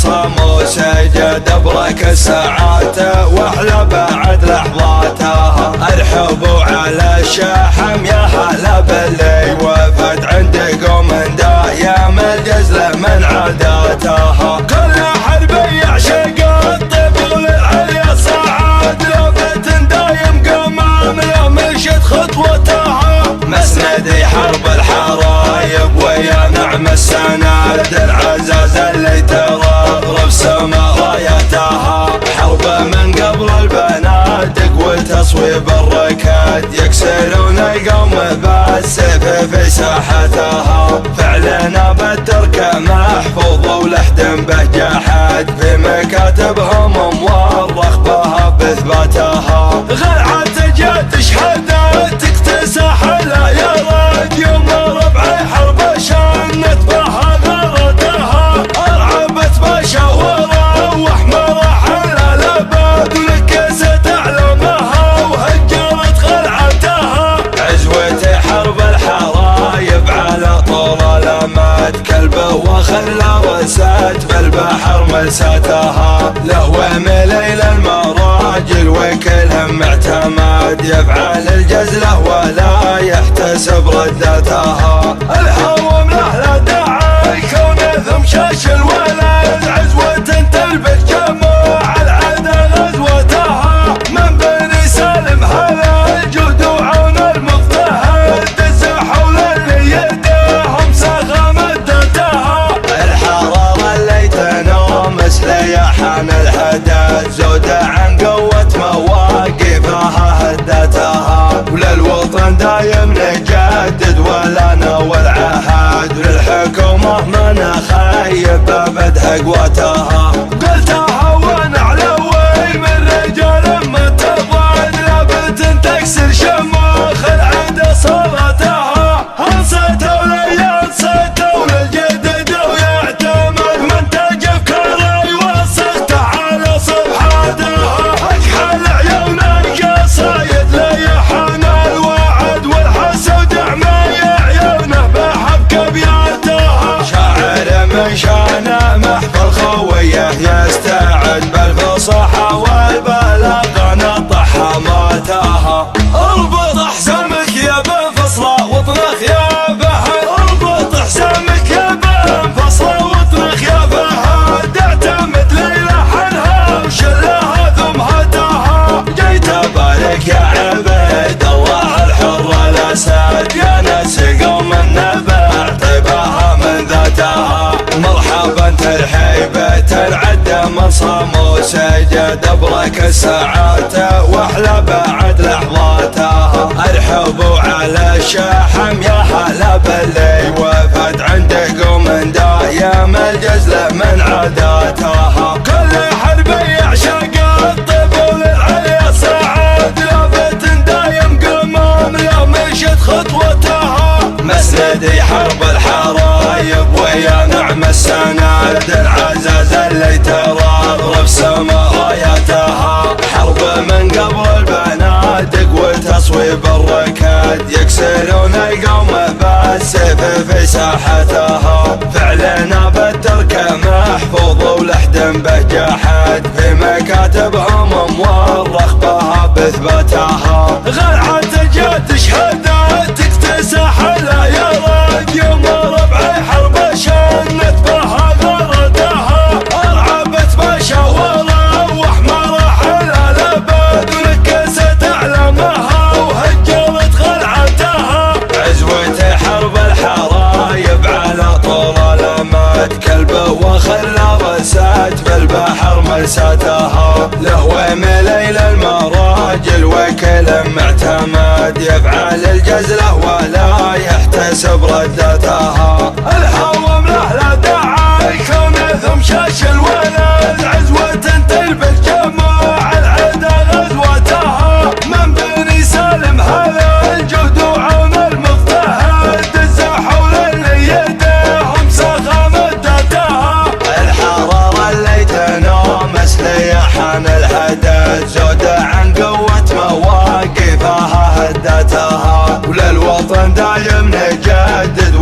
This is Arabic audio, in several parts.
صام وسجد برك الساعات واحلى بعد لحظاتها. ارحبوا على الشحم يا هلا باللي وفد عندكم من دايم الجزله من عاداتها. كل حرب يعشق الطفل العليا صعد لفت دايم قمام لا مشت خطوتها. مسندي حرب الحرايب ويا نعم السند العزاز اللي ترغرب سما رايتها. حرب من قبل البنادق وتصويب الركاد يكسرون القوم بالسيف في ساحتها. فعلنا بالترك محفوظ ولحد به جحد في مكاتبهم مورخ بها باثباتها. غلعة جات تشهد تكتسح لا يرد يوم ربع حرب شنت بها غردها. ارعبت بشاورة وحمرة على الابد ولكست اعلامها وهجرت غلعتها. عزوة حرب الحرايب على طول الامد كلبه وخلى رسات في البحر ملساتها. لهو مليل المراجل وكلهم معتمد يفعل الجزله ولا يحتسب ردتها. الهوى من اهل داعي كونه ثم شاش الولد عزوة تلبس جموع العدا غزوتها. من بني سالم هلا الجود وعون المضطهد دزحوا للي يديهم ساغه مدتها. الحرارة اللي تنوم سليحان الحدث زودة عن قوة مواقفها هدتها. وللوطن دايم نجدد ولا نوى العهد وللحكومة ما نخيب ابد قوتها. قلتها وانا علوي من رجال ما تضاد لابد تكسر شموخ العادة صورتها. انصتوا لي انصتوا للجدد ويعتمد من تجف كري وسخته على صفحاتها. اكحل عيونك يا صايد ليحان الوعد والحسد عمي عيونه بحبك بياتها. شاعر من شانه محفل خويه يستعد بالفصحى والبلاغه نطح حماتها. اربط حزامك يا بن فصله واطنخ يا بهد. اربط حزامك يا بن فصله واطنخ يا بهد. اعتمد ليله حنها وشلها ثم هداها. جيت ابارك يا عبيد الله الحر الاسد يا ناس قوم النبع طيبها من ذاتها. مرحبا ترحيبة عد من صام وسجد برك الساعات واحلى بعد لحظاتها. ارحبوا على الشحم يا هلا باللي وفد عندكم من دايم الجزله من عاداتها. كل حرب يعشق الطفل العليا صعد لفت دايم قمام لا مشت خطوتها. مسندي حرب الحرايب ويا نعم السند العزاز اللي ترغرب سما رايتها. حرب من قبل البنادق وتصويب الركاد يكسرون القوم بالسيف في ساحتها. فعلنا بالترك محفوظ ولحد به جحد في مكاتبهم مورخ بها باثباتها. غلعة جات تشهد تكتسح لا يرد يوم ربع حرب شنت بها غردها. ارعبت بشاورة وحمرة على الابد ولكست اعلامها وهجرت غلعتها. عزوة حرب الحرايب على طول الامد كلبه وخلى رسات في البحر ملساتها. لهو مليل المراجل وكل معتمد يفعل الجزله ولا يحتسب ردتها. الهوى من اهل داعي كونه ثم شاش الولد عزوة تلبس جموع العدا غزوتها. من بني سالم هلا الجود وعون المضطهد دزحوا للي يديهم ساغه مدتها. الحرارة اللي تنوم سليحان الحدث زودة عن قوة مواقفها هدتها. وللوطن دايم نجدد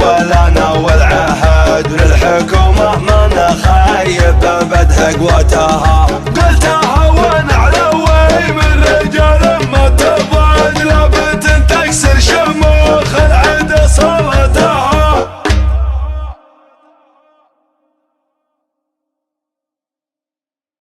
تنهق قوتها. قلتها وانا علوي من رجال ما تبعد لابد تكسر شموخ